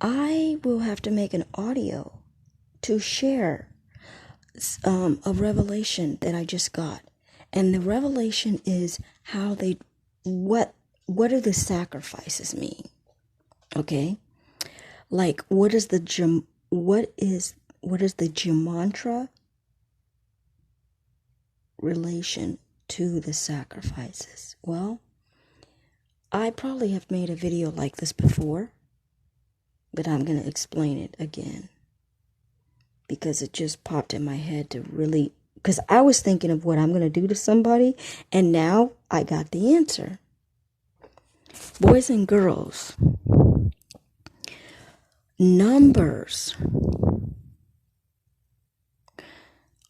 I will have to make an audio to share a revelation that I just got. And the revelation is what do the sacrifices mean? Okay? Like, what is the gematria relation to the sacrifices? Well, I probably have made a video like this before, but I'm going to explain it again because it just popped in my head to really, because I was thinking of what I'm going to do to somebody, and now I got the answer. Boys and girls, numbers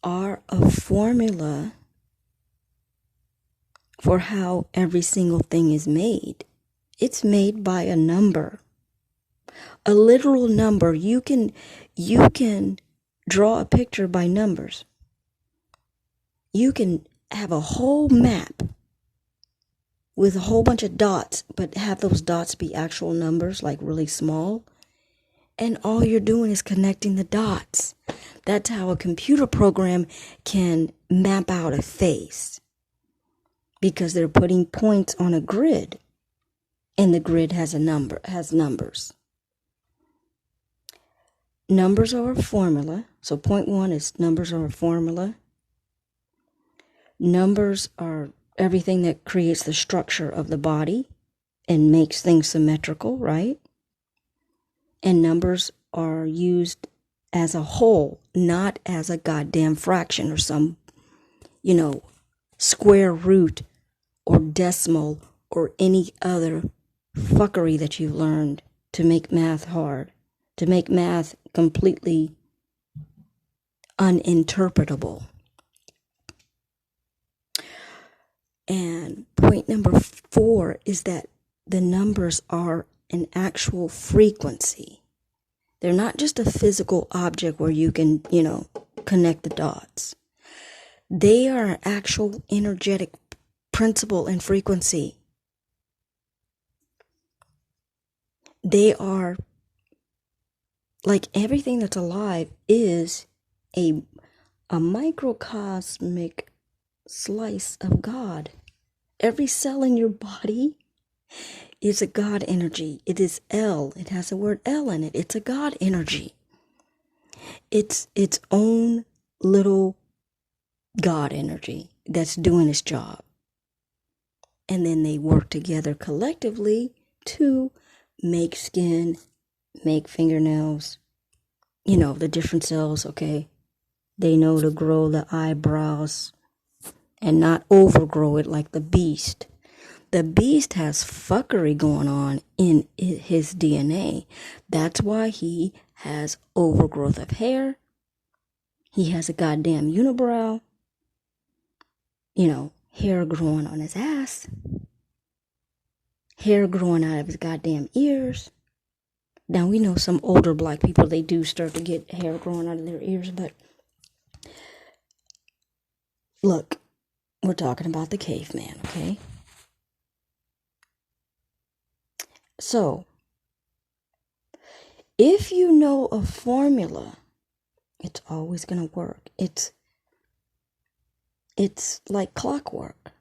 are a formula for how every single thing is made. It's made by a number, a literal number. You can draw a picture by numbers. You can have a whole map with a whole bunch of dots, but have those dots be actual numbers, like really small. And all you're doing is connecting the dots. That's how a computer program can map out a face, because they're putting points on a grid, and the grid has numbers. Numbers are a formula. So point one is numbers are a formula. Numbers are everything that creates the structure of the body and makes things symmetrical, right? And numbers are used as a whole, not as a goddamn fraction or some, square root or decimal or any other fuckery that you've learned to make math hard, to make math completely uninterpretable. And point number 4 is that the numbers are an actual frequency. They're not just a physical object where you can, connect the dots. They are an actual energetic principle and frequency. They are, like everything that's alive, is a microcosmic slice of God. Every cell in your body is a God energy. It is L. It has the word L in it. It's a God energy. It's its own little God energy that's doing its job. And then they work together collectively to make skin, make fingernails, the different cells, okay? They know to grow the eyebrows and not overgrow it like the beast. The beast has fuckery going on in his DNA. That's why he has overgrowth of hair. He has a goddamn unibrow. Hair growing on his ass. Hair growing out of his goddamn ears. Now, we know some older black people, they do start to get hair growing out of their ears, but look, we're talking about the caveman, okay? So, if you know a formula, it's always going to work. It's like clockwork.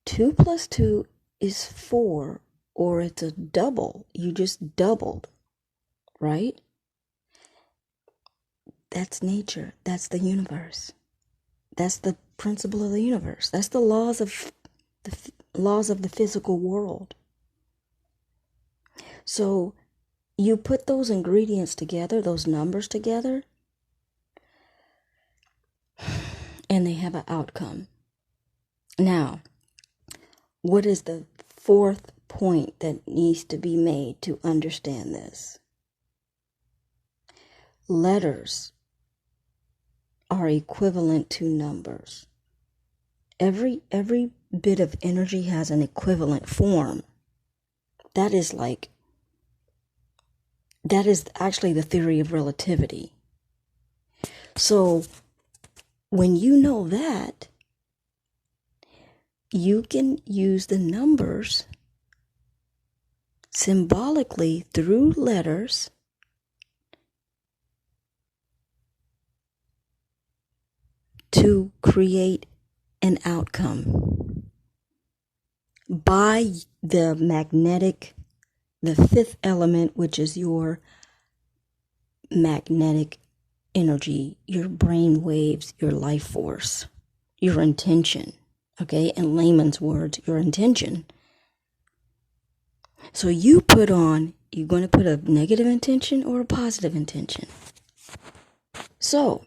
2 plus 2 is 4, or it's a double. You just doubled, right? That's nature. That's the universe. That's the principle of the universe. That's the laws of the physical world. So you put those ingredients together, those numbers together, and they have an outcome. Now, what is the 4th point that needs to be made to understand this? Letters are equivalent to numbers. Every bit of energy has an equivalent form. That is actually the theory of relativity. So when you know that, you can use the numbers symbolically through letters to create an outcome by the fifth element, which is your magnetic energy, your brain waves, your life force, your intention. Okay, in layman's words, your intention. So you're going to put a negative intention or a positive intention. So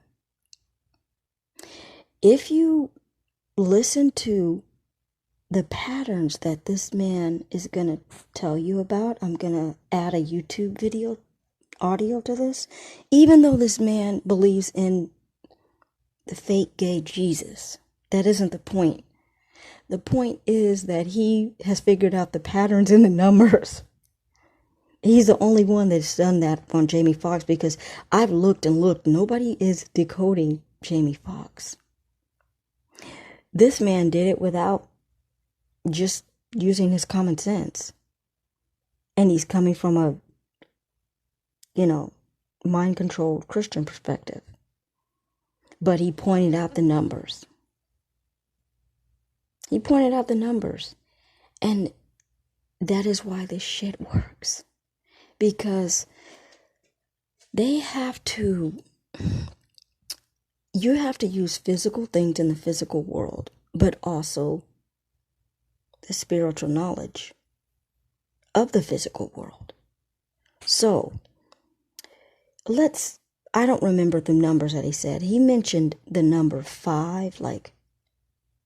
if you listen to the patterns that this man is going to tell you about, I'm going to add a YouTube video audio to this. Even though this man believes in the fake gay Jesus, that isn't the point. The point is that he has figured out the patterns in the numbers. He's the only one that's done that on Jamie Foxx, because I've looked and looked. Nobody is decoding Jamie Foxx. This man did it without just using his common sense. And he's coming from a, mind-controlled Christian perspective. But he pointed out the numbers. He pointed out the numbers. And that is why this shit works. Because you have to use physical things in the physical world, but also the spiritual knowledge of the physical world. So, I don't remember the numbers that he said. He mentioned the number 5, like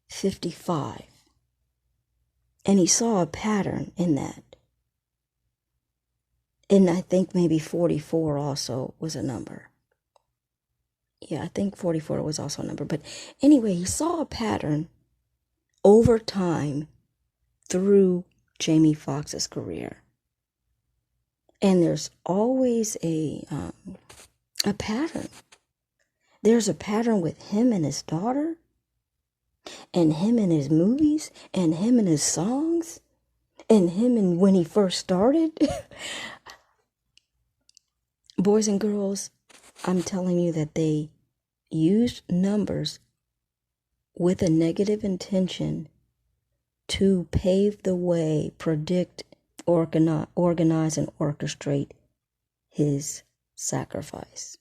55. And he saw a pattern in that. And I think maybe 44 also was a number. Yeah, I think 44 was also a number. But anyway, he saw a pattern over time through Jamie Foxx's career. And there's always a pattern. There's a pattern with him and his daughter, and him and his movies, and him and his songs, and him and when he first started. Boys and girls, I'm telling you that they used numbers with a negative intention to pave the way, predict, organize, and orchestrate his sacrifice.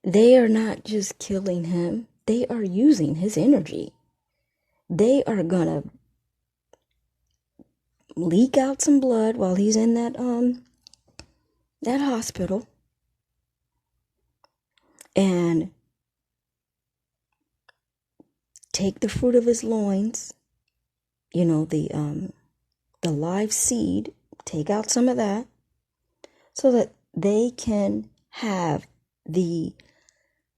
They are not just killing him, they are using his energy. They are gonna leak out some blood while he's in that hospital, and take the fruit of his loins, the live seed, take out some of that, so that they can have the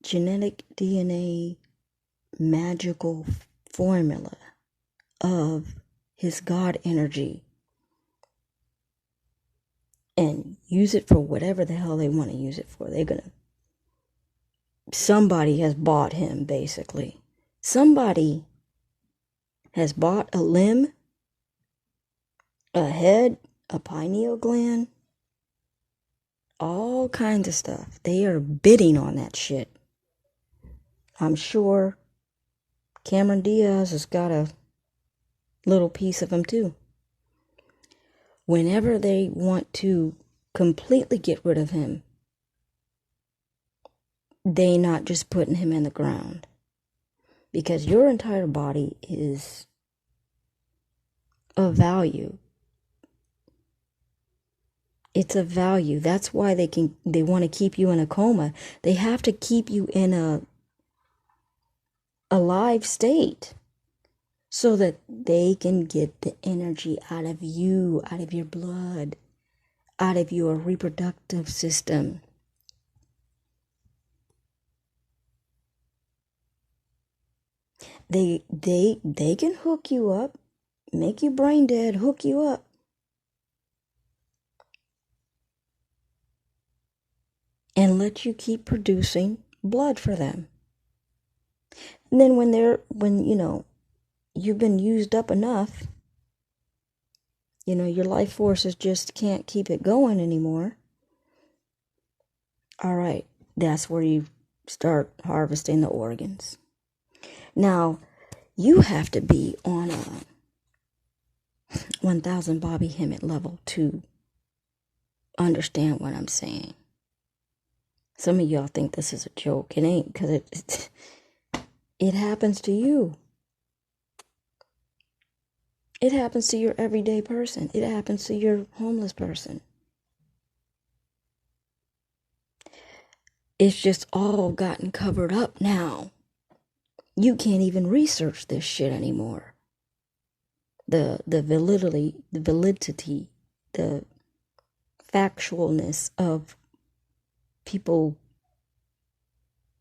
genetic DNA magical formula of his God energy and use it for whatever the hell they want to use it for. Somebody has bought him, basically. Somebody has bought a limb, a head, a pineal gland, all kinds of stuff. They are bidding on that shit. I'm sure Cameron Diaz has got a little piece of him too. Whenever they want to completely get rid of him, they not just putting him in the ground. Because your entire body is of value. It's a value. That's why they want to keep you in a coma. They have to keep you in a alive state so that they can get the energy out of you, out of your blood, out of your reproductive system. They can hook you up, make you brain dead, hook you up. And let you keep producing blood for them. And then when you've been used up enough, You know, your life forces just can't keep it going anymore. All right, that's where you start harvesting the organs. Now, you have to be on a 1000 Bobby Hemmett level to understand what I'm saying. Some of y'all think this is a joke. It ain't, because it happens to you. It happens to your everyday person. It happens to your homeless person. It's just all gotten covered up now. You can't even research this shit anymore. The validity, the factualness of people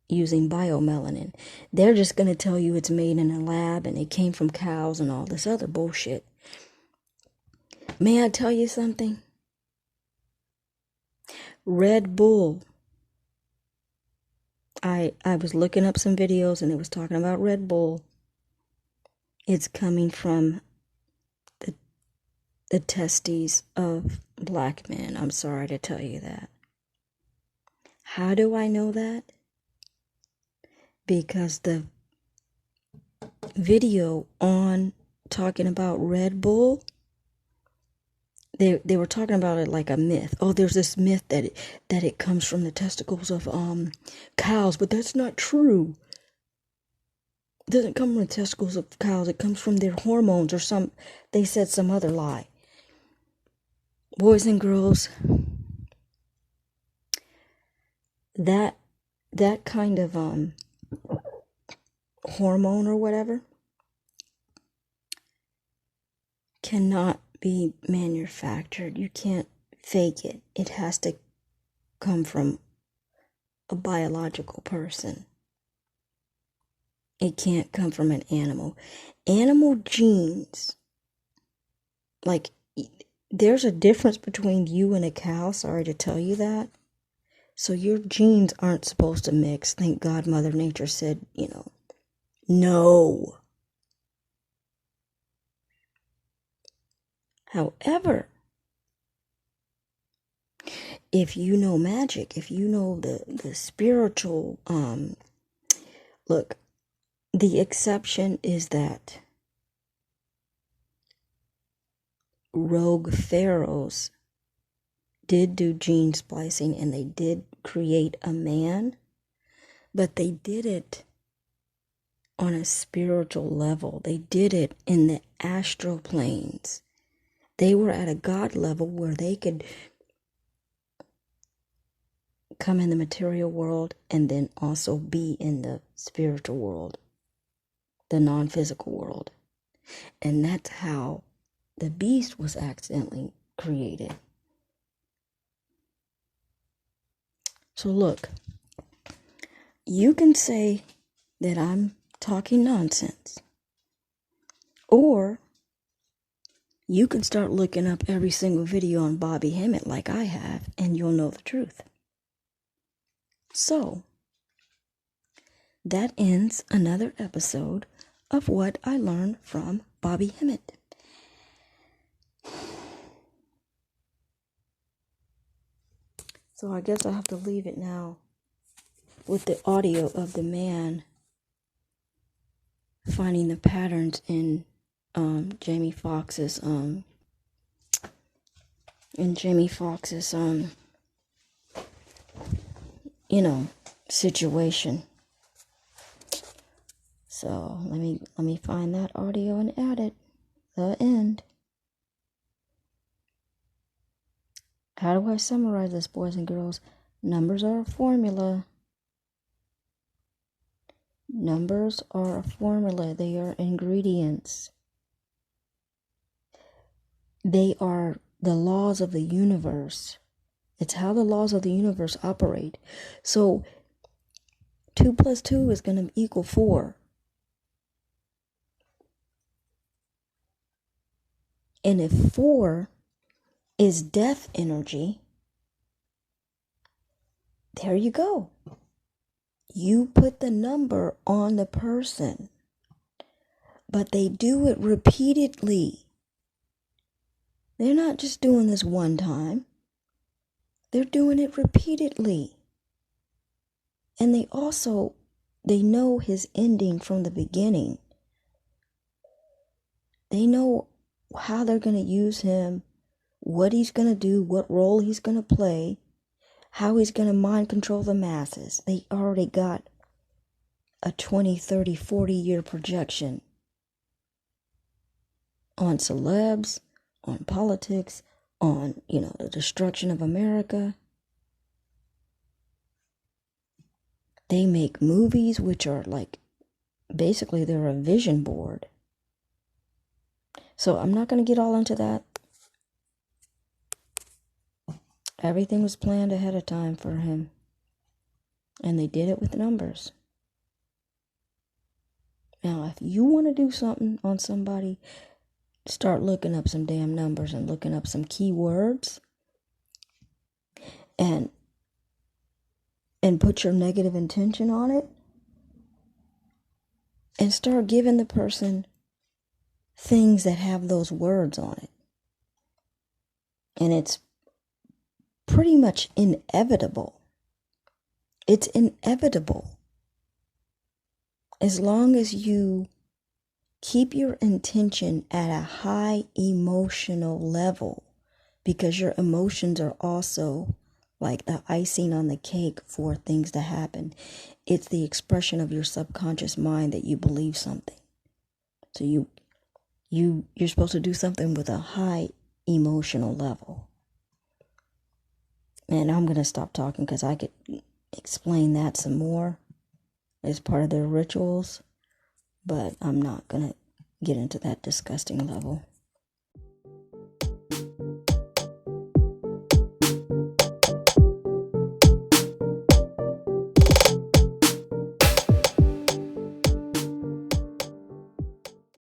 using biomelanin. They're just going to tell you it's made in a lab and it came from cows and all this other bullshit. May I tell you something? Red Bull. I was looking up some videos and it was talking about Red Bull. It's coming from the testes of black men. I'm sorry to tell you that. How do I know that? Because the video on talking about Red Bull, they were talking about it like a myth. Oh, there's this myth that it comes from the testicles of cows, but that's not true. It doesn't come from the testicles of cows. It comes from their hormones or they said some other lie. Boys and girls, that kind of hormone or whatever cannot be manufactured. You can't fake it. It has to come from a biological person. It can't come from an animal. Animal genes, like, there's a difference between you and a cow. Sorry to tell you that. So your genes aren't supposed to mix. Thank God Mother Nature said, no. However, if you know magic, if you know the spiritual, look, the exception is that rogue pharaohs did do gene splicing and they did create a man, but they did it on a spiritual level. They did it in the astral planes. They were at a God level where they could come in the material world and then also be in the spiritual world, the non-physical world. And that's how the beast was accidentally created. So look, you can say that I'm talking nonsense, or you can start looking up every single video on Bobby Hemmett like I have, and you'll know the truth. So, that ends another episode of what I learned from Bobby Hemmett. So I guess I have to leave it now with the audio of the man finding the patterns in Jamie Foxx's situation. So let me find that audio and add it. The end. How do I summarize this, boys and girls? Numbers are a formula. Numbers are a formula. They are ingredients. They are the laws of the universe. It's how the laws of the universe operate. So 2 + 2 is going to equal 4. And if 4 is death energy, there you go. You put the number on the person, but they do it repeatedly. They're not just doing this one time. They're doing it repeatedly. And they know his ending from the beginning. They know how they're going to use him, what he's going to do, what role he's going to play, how he's going to mind control the masses. They already got a 20, 30, 40-year projection on celebs, on politics, on, the destruction of America. They make movies which are basically they're a vision board. So I'm not going to get all into that. Everything was planned ahead of time for him. And they did it with numbers. Now, if you want to do something on somebody, start looking up some damn numbers and looking up some keywords. And put your negative intention on it. And start giving the person things that have those words on it. And it's pretty much inevitable. It's inevitable. As long as you keep your intention at a high emotional level, because your emotions are also like the icing on the cake for things to happen. It's the expression of your subconscious mind that you believe something. So you're supposed to do something with a high emotional level. And I'm going to stop talking because I could explain that some more as part of their rituals, but I'm not going to get into that disgusting level.